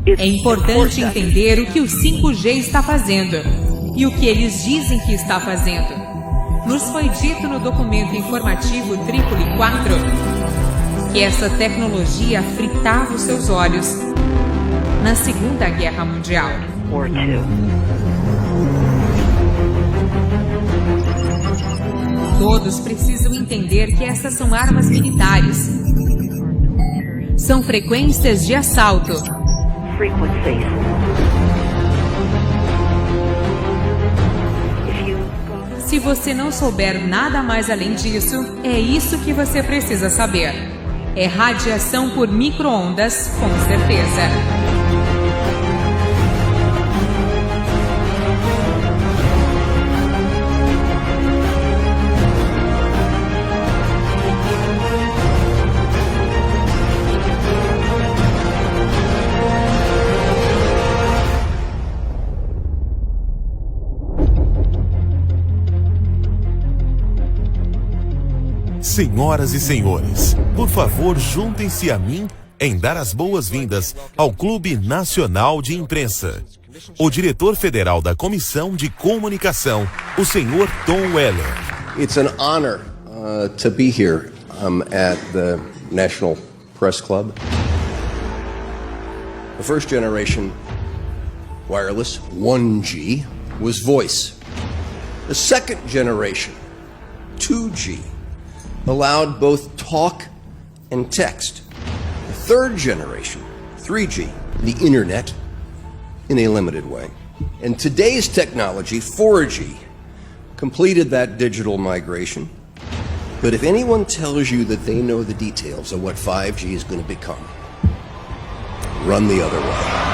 É importante entender o que o 5G está fazendo e o que eles dizem que está fazendo. Nos foi dito no documento informativo Trípoli 4 que essa tecnologia fritava os seus olhos na Segunda Guerra Mundial. Todos precisam entender que essas são armas militares. São frequências de assalto. Se você não souber nada mais além disso, é isso que você precisa saber. É radiação por micro-ondas, com certeza. Senhoras e senhores, por favor, juntem-se a mim em dar as boas-vindas ao Clube Nacional de Imprensa. O diretor federal da Comissão de Comunicação, o senhor Tom Weller. It's an honor to be here at the National Press Club. The first generation wireless 1G was voice. The second generation 2G allowed both talk and text. The third generation, 3G, the internet, in a limited way. And today's technology, 4G, completed that digital migration. But if anyone tells you that they know the details of what 5G is going to become, run the other way.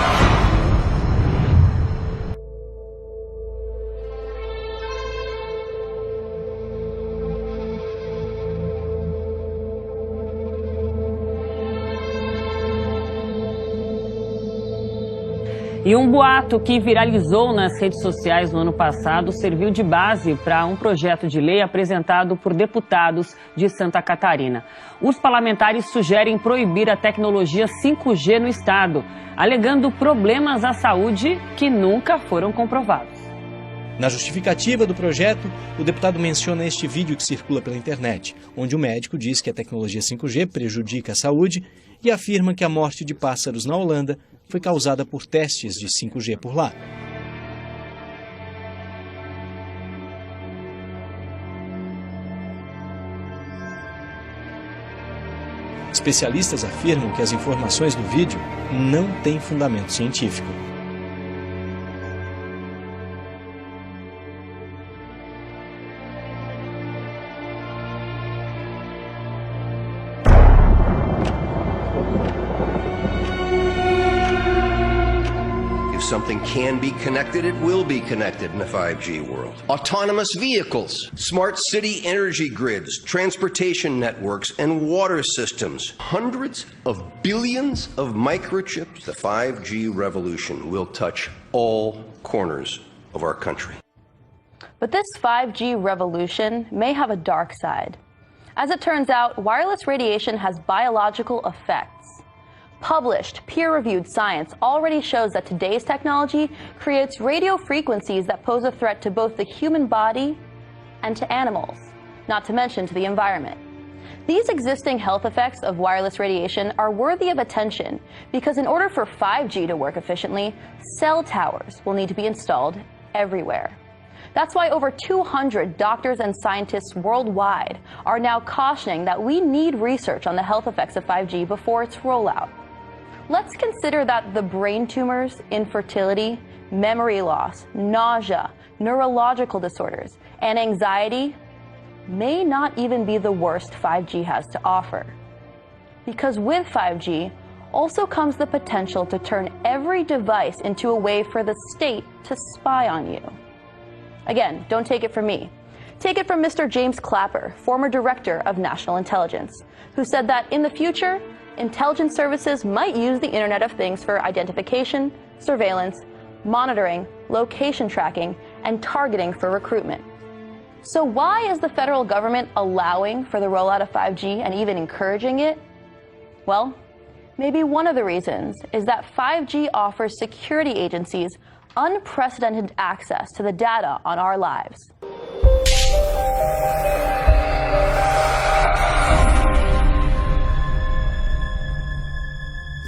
E um boato que viralizou nas redes sociais no ano passado serviu de base para um projeto de lei apresentado por deputados de Santa Catarina. Os parlamentares sugerem proibir a tecnologia 5G no estado, alegando problemas à saúde que nunca foram comprovados. Na justificativa do projeto, o deputado menciona este vídeo que circula pela internet, onde o médico diz que a tecnologia 5G prejudica a saúde e afirma que a morte de pássaros na Holanda foi causada por testes de 5G por lá. Especialistas afirmam que as informações do vídeo não têm fundamento científico. Something can be connected, it will be connected in the 5G world. Autonomous vehicles, smart city energy grids, transportation networks, and water systems. Hundreds of billions of microchips. The 5G revolution will touch all corners of our country. But this 5G revolution may have a dark side. As it turns out, wireless radiation has biological effects. Published, peer-reviewed science already shows that today's technology creates radio frequencies that pose a threat to both the human body and to animals, not to mention to the environment. These existing health effects of wireless radiation are worthy of attention because in order for 5G to work efficiently, cell towers will need to be installed everywhere. That's why over 200 doctors and scientists worldwide are now cautioning that we need research on the health effects of 5G before its rollout. Let's consider that the brain tumors, infertility, memory loss, nausea, neurological disorders, and anxiety may not even be the worst 5G has to offer. Because with 5G also comes the potential to turn every device into a way for the state to spy on you. Again, don't take it from me. Take it from Mr. James Clapper, former director of National Intelligence, who said that in the future, intelligence services might use the Internet of Things for identification, surveillance, monitoring, location tracking, and targeting for recruitment. So why is the federal government allowing for the rollout of 5G and even encouraging it? Well, may be one of the reasons is that 5G offers security agencies unprecedented access to the data on our lives.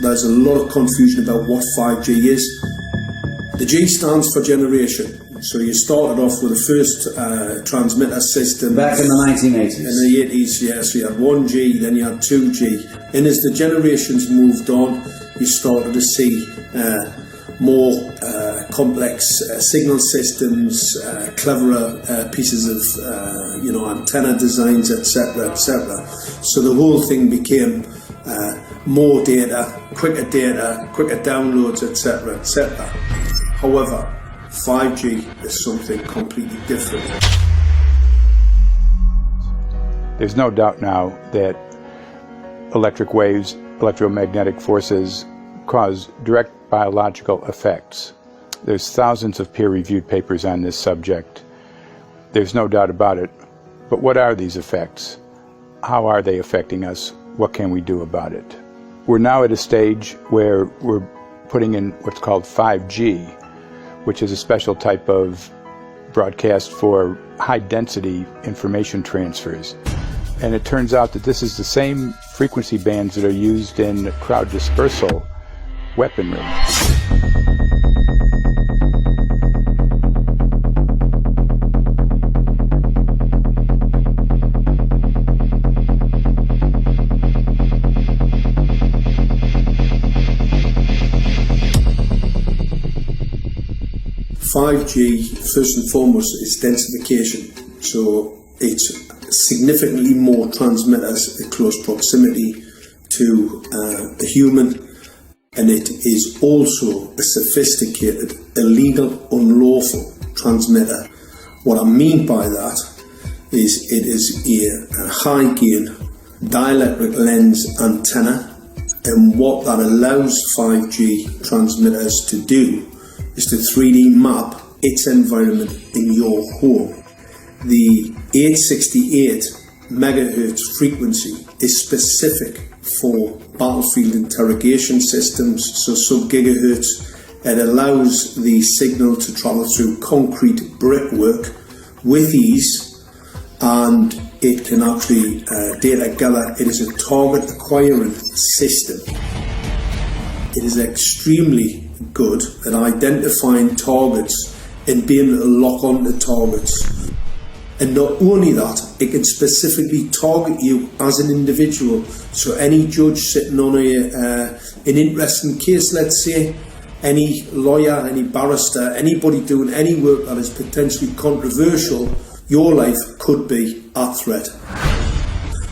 There's a lot of confusion about what 5G is. The G stands for generation. So you started off with the first transmitter system. Back in the 1980s. In the 80s, yes. You had 1G, then you had 2G. And as the generations moved on, you started to see more complex signal systems, cleverer pieces of antenna designs, etc., etc. So the whole thing became more data, quicker downloads, etc., etc. However, 5G is something completely different. There's no doubt now that electric waves, electromagnetic forces, cause direct biological effects. There's thousands of peer-reviewed papers on this subject. There's no doubt about it. But what are these effects? How are they affecting us? What can we do about it? We're now at a stage where we're putting in what's called 5G, which is a special type of broadcast for high-density information transfers. And it turns out that this is the same frequency bands that are used in crowd dispersal weaponry. 5G, first and foremost, is densification. So it's significantly more transmitters in close proximity to a human, and it is also a sophisticated, illegal, unlawful transmitter. What I mean by that is it is a high-gain dielectric lens antenna, and what that allows 5G transmitters to do is to 3D map its environment in your home. The 868 megahertz frequency is specific for battlefield interrogation systems, so sub-gigahertz. It allows the signal to travel through concrete brickwork with ease, and it can actually data gather. It is a target acquiring system. It is extremely good at identifying targets and being able to lock onto targets. And not only that, it can specifically target you as an individual. So any judge sitting on an interesting case, let's say, any lawyer, any barrister, anybody doing any work that is potentially controversial, your life could be at threat.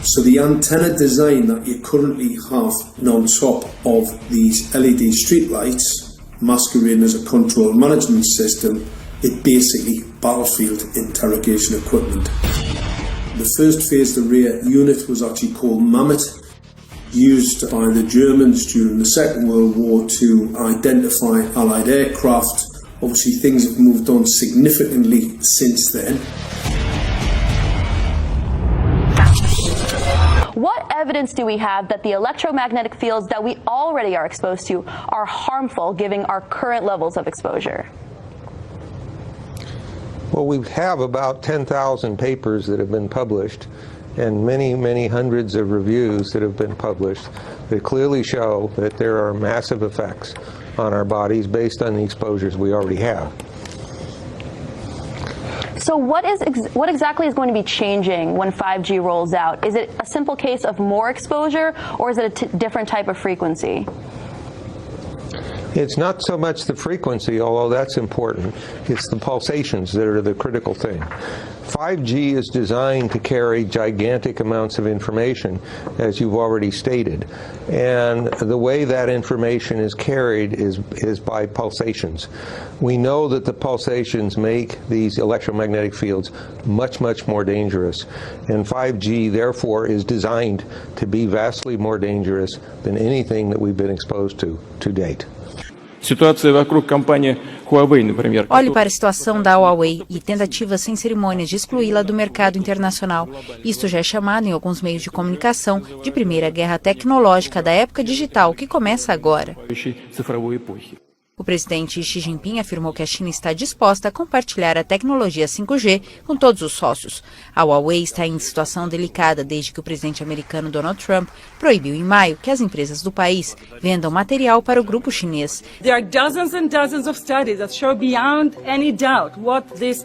So the antenna design that you currently have on top of these LED streetlights, masquerading as a control management system, it basically battlefield interrogation equipment. The first phased array unit was actually called Mammoth, used by the Germans during the Second World War to identify Allied aircraft. Obviously things have moved on significantly since then. What evidence do we have that the electromagnetic fields that we already are exposed to are harmful given our current levels of exposure? Well, we have about 10,000 papers that have been published and many, many hundreds of reviews that have been published that clearly show that there are massive effects on our bodies based on the exposures we already have. So what exactly is going to be changing when 5G rolls out? Is it a simple case of more exposure, or is it a different type of frequency? It's not so much the frequency, although that's important. It's the pulsations that are the critical thing. 5G is designed to carry gigantic amounts of information, as you've already stated. And the way that information is carried is by pulsations. We know that the pulsations make these electromagnetic fields much, much more dangerous. And 5G, therefore, is designed to be vastly more dangerous than anything that we've been exposed to date. Ситуация вокруг компании Huawei, например. Olhe para a situação da Huawei e tentativas sem cerimônias de excluí-la do mercado internacional. Isto já é chamado em alguns meios de comunicação de primeira guerra tecnológica da época digital, que começa agora. O presidente Xi Jinping afirmou que a China está disposta a compartilhar a tecnologia 5G com todos os sócios. A Huawei está em situação delicada desde que o presidente americano Donald Trump proibiu em maio que as empresas do país vendam material para o grupo chinês. There are dozens and dozens of studies that show beyond any doubt what this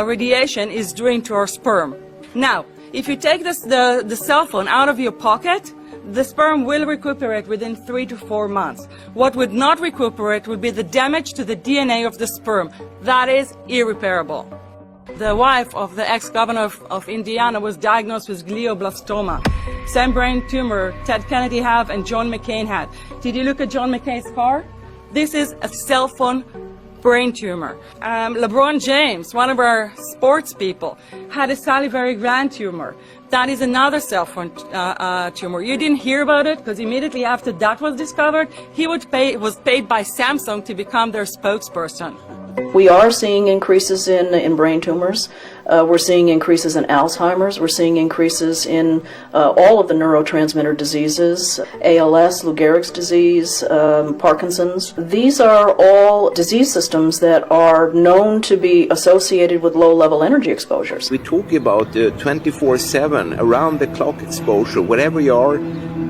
radiation is doing to our sperm. Now, if you take the cell phone out of your pocket, the sperm will recuperate within 3 to 4 months. What would not recuperate would be the damage to the DNA of the sperm. That is irreparable. The wife of the ex-governor of Indiana was diagnosed with glioblastoma. Same brain tumor Ted Kennedy had and John McCain had. Did you look at John McCain's scar? This is a cell phone brain tumor. LeBron James, one of our sports people, had a salivary gland tumor. That is another cell phone tumor. You didn't hear about it because immediately after that was discovered, he was paid by Samsung to become their spokesperson. We are seeing increases in brain tumors. We're seeing increases in Alzheimer's. We're seeing increases in all of the neurotransmitter diseases, ALS, Lou Gehrig's disease, Parkinson's. These are all disease systems that are known to be associated with low-level energy exposures. We talk about 24/7, around-the-clock exposure, wherever you are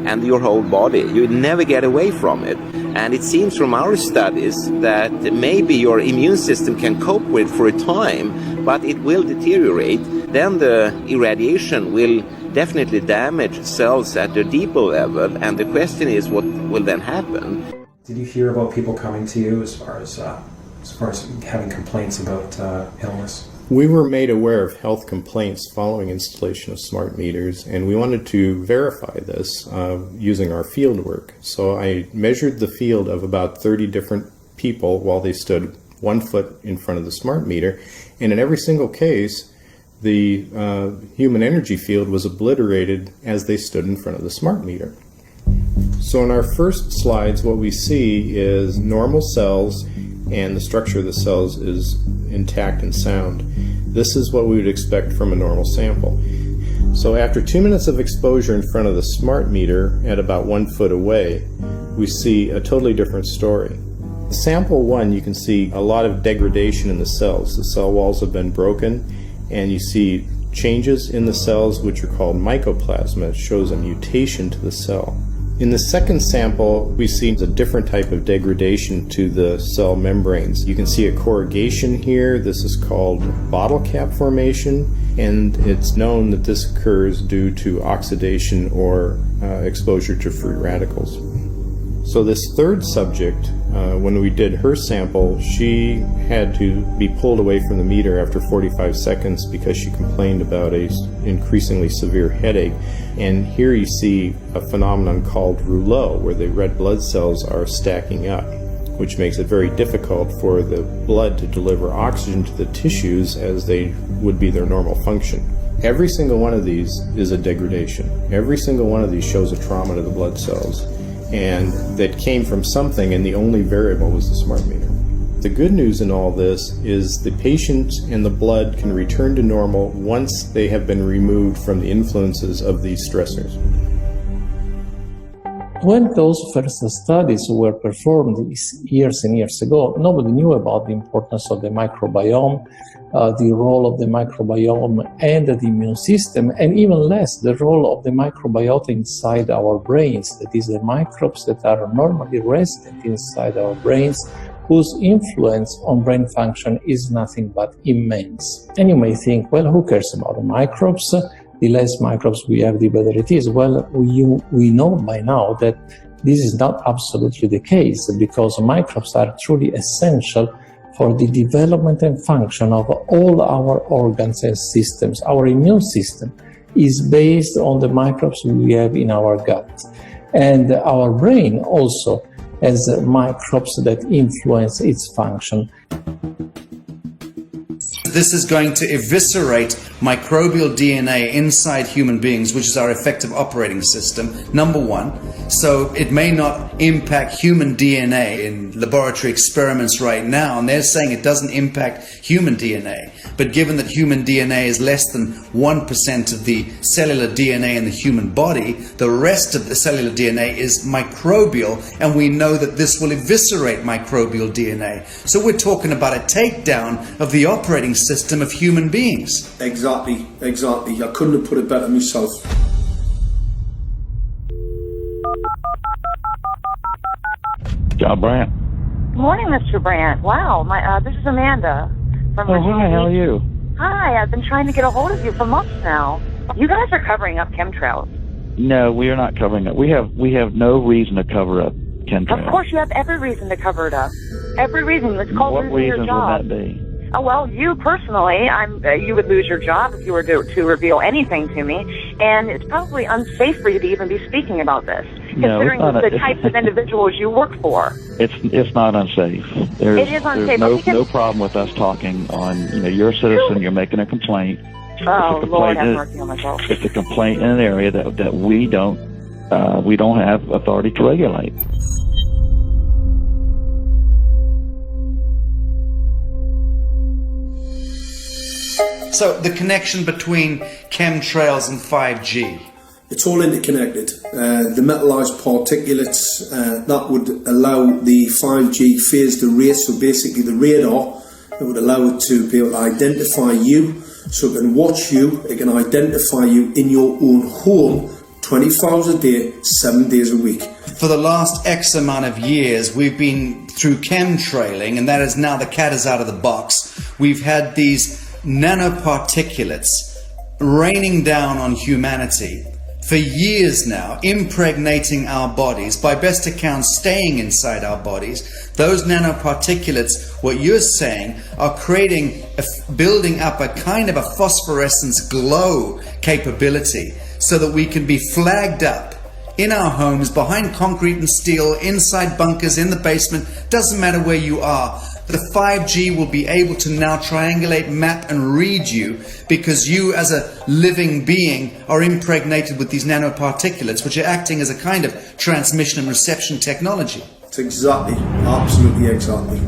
and your whole body. You never get away from it. And it seems from our studies that maybe your immune system can cope with for a time, but it will deteriorate. Then the irradiation will definitely damage cells at a deeper level, and the question is what will then happen. Did you hear about people coming to you as far as having complaints about illness? We were made aware of health complaints following installation of smart meters, and we wanted to verify this using our field work. So I measured the field of about 30 different people while they stood 1 foot in front of the smart meter, and in every single case, the human energy field was obliterated as they stood in front of the smart meter. So in our first slides, what we see is normal cells, and the structure of the cells is intact and sound. This is what we would expect from a normal sample. So after 2 minutes of exposure in front of the smart meter at about 1 foot away, we see a totally different story. Sample 1, you can see a lot of degradation in the cells. The cell walls have been broken, and you see changes in the cells which are called mycoplasma. It shows a mutation to the cell. In the second sample, we see a different type of degradation to the cell membranes. You can see a corrugation here. This is called bottle cap formation, and it's known that this occurs due to oxidation or exposure to free radicals. So this third subject, when we did her sample, she had to be pulled away from the meter after 45 seconds because she complained about an increasingly severe headache. And here you see a phenomenon called rouleau, where the red blood cells are stacking up, which makes it very difficult for the blood to deliver oxygen to the tissues as they would be their normal function. Every single one of these is a degradation. Every single one of these shows a trauma to the blood cells, and that came from something, and the only variable was the smart meter. The good news in all this is the patient and the blood can return to normal once they have been removed from the influences of these stressors. When those first studies were performed years and years ago, nobody knew about the importance of the microbiome, the role of the microbiome and the immune system, and even less the role of the microbiota inside our brains, that is, the microbes that are normally resident inside our brains, whose influence on brain function is nothing but immense. And you may think, well, who cares about the microbes? The less microbes we have, the better it is. Well, we know by now that this is not absolutely the case, because microbes are truly essential for the development and function of all our organs and systems. Our immune system is based on the microbes we have in our gut. And our brain also has microbes that influence its function. because this is going to eviscerate microbial DNA inside human beings, which is our effective operating system, number one. So it may not impact human DNA in laboratory experiments right now, and they're saying it doesn't impact human DNA. But given that human DNA is less than 1% of the cellular DNA in the human body, the rest of the cellular DNA is microbial, and we know that this will eviscerate microbial DNA. So we're talking about a takedown of the operating system of human beings. Exactly. I couldn't have put it better myself. John Brandt. Morning, Mr. Brandt. Wow, this is Amanda from Virginia. Hi, how are you? Hi, I've been trying to get a hold of you for months now. You guys are covering up chemtrails. No, we are not covering it. We have no reason to cover up chemtrails. Of course, you have every reason to cover it up. Every reason. It's called What losing your reasons job. would that be? Oh, well, you personally, you would lose your job if you were to reveal anything to me, and it's probably unsafe for you to even be speaking about this, No, considering it's not the types of individuals you work for. It's not unsafe. It is unsafe. There's no problem with us talking on. You're a citizen. You're making a complaint. Oh, Lord, have mercy on myself. It's a complaint in an area that we don't have authority to regulate. So the connection between chemtrails and 5G. It's all interconnected. The metallized particulates, that would allow the 5G phased array, so basically the radar, it would allow it to be able to identify you, so it can watch you, it can identify you in your own home 24 hours a day, 7 days a week. For the last X amount of years, we've been through chemtrailing, and that is now the cat is out of the box. We've had these nanoparticulates raining down on humanity for years now, impregnating our bodies, by best account staying inside our bodies. Those nanoparticulates, what you're saying, are building up a kind of a phosphorescence glow capability so that we can be flagged up in our homes, behind concrete and steel, inside bunkers, in the basement, doesn't matter where you are. The 5G will be able to now triangulate, map and read you, because you as a living being are impregnated with these nanoparticulates, which are acting as a kind of transmission and reception technology. It's exactly, absolutely exactly.